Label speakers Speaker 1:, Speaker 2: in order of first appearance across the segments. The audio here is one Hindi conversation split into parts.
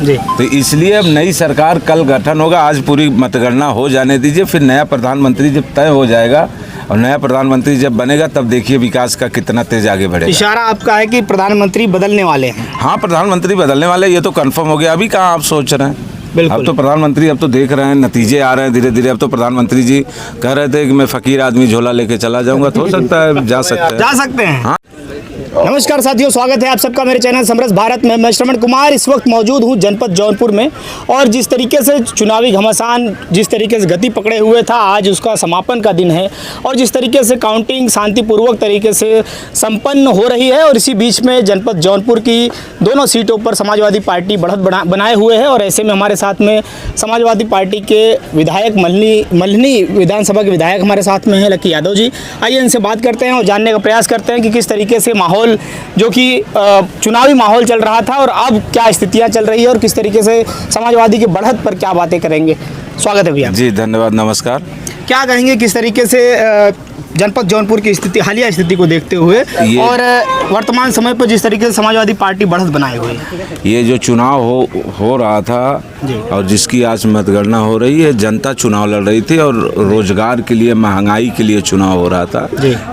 Speaker 1: जी।
Speaker 2: तो इसलिए अब नई सरकार कल गठन होगा, आज पूरी मतगणना हो जाने दीजिए, फिर नया प्रधानमंत्री जब तय हो जाएगा और नया प्रधानमंत्री जब बनेगा तब देखिए विकास का कितना तेज आगे बढ़ेगा।
Speaker 1: इशारा आपका है कि प्रधानमंत्री बदलने वाले हैं।
Speaker 2: हाँ, प्रधानमंत्री बदलने वाले, ये तो कंफर्म हो गया। अभी कहाँ आप सोच रहे हैं?
Speaker 1: बिल्कुल।
Speaker 2: अब तो प्रधानमंत्री, अब तो देख रहे हैं नतीजे आ रहे हैं धीरे धीरे। अब तो प्रधानमंत्री जी कह रहे थे कि मैं फकीर आदमी झोला लेके चला जाऊंगा, तो हो सकता है जा सकते हैं।
Speaker 1: हाँ। नमस्कार साथियों, स्वागत है आप सबका मेरे चैनल समरस भारत में। मैं श्रवण कुमार इस वक्त मौजूद हूं जनपद जौनपुर में, और जिस तरीके से चुनावी घमासान जिस तरीके से गति पकड़े हुए था, आज उसका समापन का दिन है और जिस तरीके से काउंटिंग शांतिपूर्वक तरीके से संपन्न हो रही है। और इसी बीच में जनपद जौनपुर की दोनों सीटों पर समाजवादी पार्टी बढ़त बनाए हुए है, और ऐसे में हमारे साथ में समाजवादी पार्टी के विधायक मल्हनी विधानसभा के विधायक हमारे साथ में हैं, लकी यादव जी। आइए इनसे बात करते हैं और जानने का प्रयास करते हैं कि किस तरीके से माहौल, जो कि चुनावी माहौल चल रहा था, और अब क्या स्थितियां चल रही है और किस तरीके से समाजवादी की बढ़त पर क्या बातें करेंगे। स्वागत है भैया
Speaker 2: जी। धन्यवाद, नमस्कार।
Speaker 1: क्या कहेंगे किस तरीके से जनपद जौनपुर की स्थिति, हालिया स्थिति को देखते हुए और वर्तमान समय पर जिस तरीके से समाजवादी पार्टी बढ़त बनाई हुई है?
Speaker 2: ये जो चुनाव हो रहा था और जिसकी आज मतगणना हो रही है, जनता चुनाव लड़ रही थी और रोजगार के लिए, महंगाई के लिए चुनाव हो रहा था।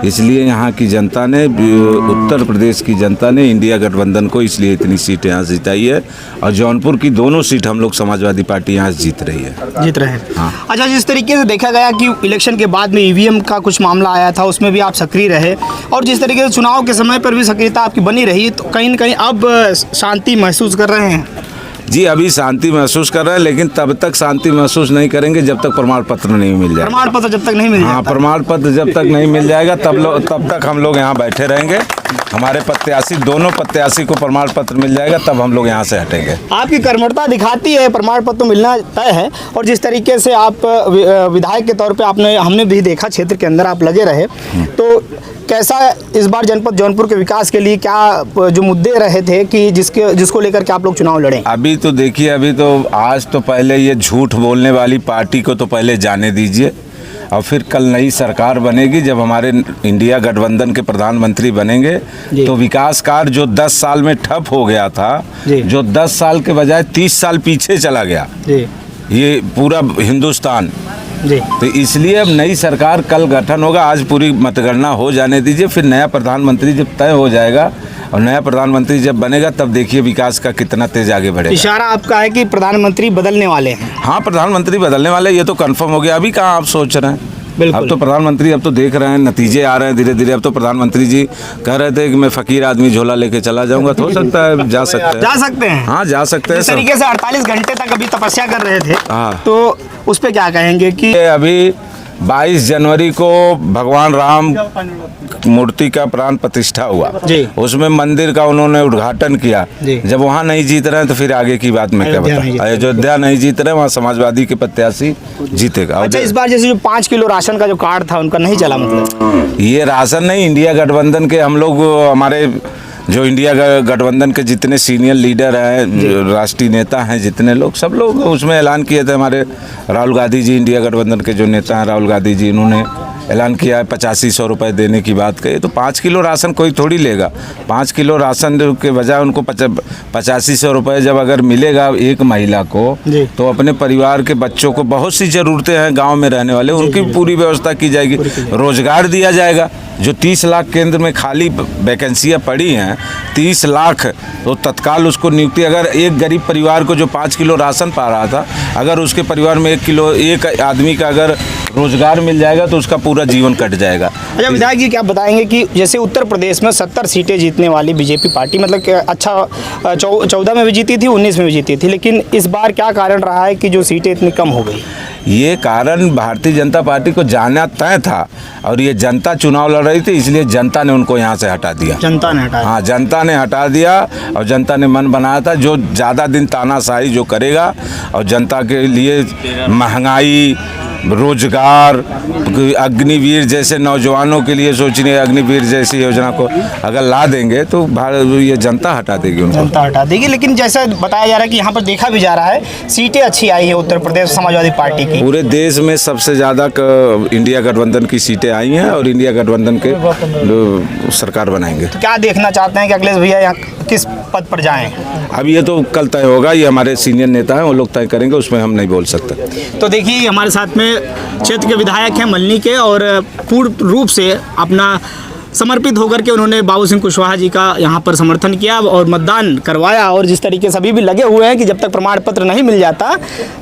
Speaker 2: इसलिए यहाँ की जनता ने, उत्तर प्रदेश की जनता ने इंडिया गठबंधन को इसलिए इतनी सीटें यहाँ जिताई है, और जौनपुर की दोनों सीट हम लोग समाजवादी पार्टी यहाँ जीत रही है। हाँ।
Speaker 1: अच्छा, जिस तरीके से देखा गया कि इलेक्शन के बाद में ईवीएम का कुछ मामला आया था, उसमें भी आप सक्रिय रहे, और जिस तरीके से चुनाव के समय पर भी सक्रियता आपकी बनी रही, तो कहीं न कहीं अब शांति महसूस कर रहे हैं?
Speaker 2: जी, अभी शांति महसूस कर रहे हैं, लेकिन तब तक शांति महसूस नहीं करेंगे जब तक प्रमाण पत्र नहीं मिल जाए।
Speaker 1: प्रमाण पत्र जब तक नहीं मिल जाए?
Speaker 2: हाँ, प्रमाण पत्र जब तक नहीं मिल जाएगा तब तक हम लोग यहाँ बैठे रहेंगे। हमारे प्रत्याशी, दोनों प्रत्याशी को प्रमाण पत्र मिल जाएगा तब हम लोग यहाँ से हटेंगे।
Speaker 1: आपकी कर्मठता दिखाती है, प्रमाण पत्र मिलना तय है, और जिस तरीके से आप विधायक के तौर पे हमने भी देखा क्षेत्र के अंदर आप लगे रहे, तो कैसा इस बार जनपद जौनपुर के विकास के लिए क्या जो मुद्दे रहे थे कि जिसको लेकर के आप लोग चुनाव लड़े?
Speaker 2: अभी तो देखिए, अभी तो आज तो पहले ये झूठ बोलने वाली पार्टी को तो पहले जाने दीजिए, और फिर कल नई सरकार बनेगी, जब हमारे इंडिया गठबंधन के प्रधानमंत्री बनेंगे तो विकास कार्य जो 10 साल में ठप हो गया था, जो 10 साल के बजाय 30 साल पीछे चला गया ये पूरा हिंदुस्तान, तो इसलिए अब नई सरकार कल गठन होगा, आज पूरी मतगणना हो जाने दीजिए, फिर नया प्रधानमंत्री जब तय हो जाएगा और नया प्रधानमंत्री जब बनेगा तब देखिए विकास का कितना तेज आगे बढ़ेगा।
Speaker 1: इशारा आपका है कि प्रधानमंत्री बदलने वाले हैं?
Speaker 2: हाँ, प्रधानमंत्री बदलने वाले, ये तो कंफर्म हो गया। अभी कहाँ आप सोच रहे हैं?
Speaker 1: बिल्कुल।
Speaker 2: अब तो प्रधानमंत्री, अब तो देख रहे हैं नतीजे आ रहे हैं धीरे धीरे। अब तो प्रधानमंत्री जी कह रहे थे कि मैं फकीर आदमी झोला लेके चला जाऊंगा, तो हो सकता है जा सकते हैं। हाँ, जा सकते हैं।
Speaker 1: इस तरीके से 48 घंटे तक अभी तपस्या कर रहे थे,
Speaker 2: हाँ,
Speaker 1: तो उस पे क्या कहेंगे कि
Speaker 2: अभी 22 जनवरी को भगवान राम मूर्ति का प्राण प्रतिष्ठा हुआ, उसमें मंदिर का उन्होंने उद्घाटन किया। जब वहाँ नहीं जीत रहे हैं तो फिर आगे की बात में क्या बताएं? अयोध्या नहीं जीत रहे, वहाँ समाजवादी के प्रत्याशी जीतेगा।
Speaker 1: अच्छा, इस बार जैसे जो 5 किलो राशन का जो कार्ड था उनका नहीं चला, मतलब
Speaker 2: ये राशन नहीं, इंडिया गठबंधन के हम लोग, हमारे जो इंडिया गठबंधन के जितने सीनियर लीडर हैं, राष्ट्रीय नेता हैं, जितने लोग, सब लोग उसमें ऐलान किए थे। हमारे राहुल गांधी जी, इंडिया गठबंधन के जो नेता हैं राहुल गांधी जी, इन्होंने ऐलान किया है 8500 रुपये देने की बात कही। तो 5 किलो राशन कोई थोड़ी लेगा। 5 किलो राशन के बजाय उनको 8500 रुपये जब अगर मिलेगा एक महिला को, तो अपने परिवार के बच्चों को, बहुत सी ज़रूरतें हैं गांव में रहने वाले, उनकी पूरी व्यवस्था की जाएगी, रोजगार दिया जाएगा। जो 30 लाख केंद्र में खाली वैकेंसियाँ पड़ी हैं, 30 लाख, तो तत्काल उसको नियुक्ति, अगर एक गरीब परिवार को जो 5 किलो राशन पा रहा था, अगर उसके परिवार में एक आदमी का अगर रोजगार मिल जाएगा तो उसका पूरा जीवन कट जाएगा।
Speaker 1: अच्छा विधायक जी, क्या बताएंगे कि जैसे उत्तर प्रदेश में 70 सीटें जीतने वाली बीजेपी पार्टी, मतलब कि अच्छा 14 में भी जीती थी, 19 में भी जीती थी, लेकिन इस बार क्या कारण रहा है कि जो सीटें इतनी कम हो गई?
Speaker 2: ये कारण भारतीय जनता पार्टी को जाना तय था, और ये जनता चुनाव लड़ रही थी, इसलिए जनता ने उनको यहाँ से हटा दिया।
Speaker 1: जनता ने हटा?
Speaker 2: हाँ, जनता ने हटा दिया, और जनता ने मन बनाया था जो ज़्यादा दिन तानाशाही जो करेगा, और जनता के लिए महंगाई, रोजगार, अग्निवीर जैसे नौजवानों के लिए सोचनी, अग्निवीर जैसी योजना को अगर ला देंगे तो ये जनता हटा देगी, उनको
Speaker 1: जनता हटा देगी। लेकिन जैसा बताया जा रहा है कि यहाँ पर देखा भी जा रहा है, सीटें अच्छी आई है उत्तर प्रदेश समाजवादी पार्टी की।
Speaker 2: पूरे देश में सबसे ज़्यादा इंडिया गठबंधन की सीटें आई हैं, और इंडिया गठबंधन के सरकार बनाएंगे।
Speaker 1: तो क्या देखना चाहते हैं कि अखिलेश भैया यहाँ किस पद पर जाएं?
Speaker 2: अब ये तो कल तय होगा, ये हमारे सीनियर नेता हैं, वो लोग तय करेंगे, उसमें हम नहीं बोल सकते।
Speaker 1: तो देखिए हमारे साथ में क्षेत्र के विधायक हैं मल्हनी के, और पूर्ण रूप से अपना समर्पित होकर के उन्होंने बाबू सिंह कुशवाहा जी का यहाँ पर समर्थन किया और मतदान करवाया। और जिस तरीके से अभी भी लगे हुए हैं कि जब तक प्रमाण पत्र नहीं मिल जाता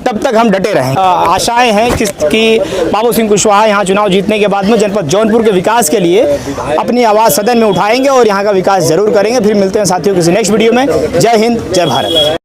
Speaker 1: तब तक हम डटे रहें। आशाएं हैं कि बाबू सिंह कुशवाहा यहाँ चुनाव जीतने के बाद में जनपद जौनपुर के विकास के लिए अपनी आवाज़ सदन में उठाएंगे और यहाँ का विकास जरूर करेंगे। फिर मिलते हैं साथियों किसी नेक्स्ट वीडियो में। जय हिंद, जय भारत।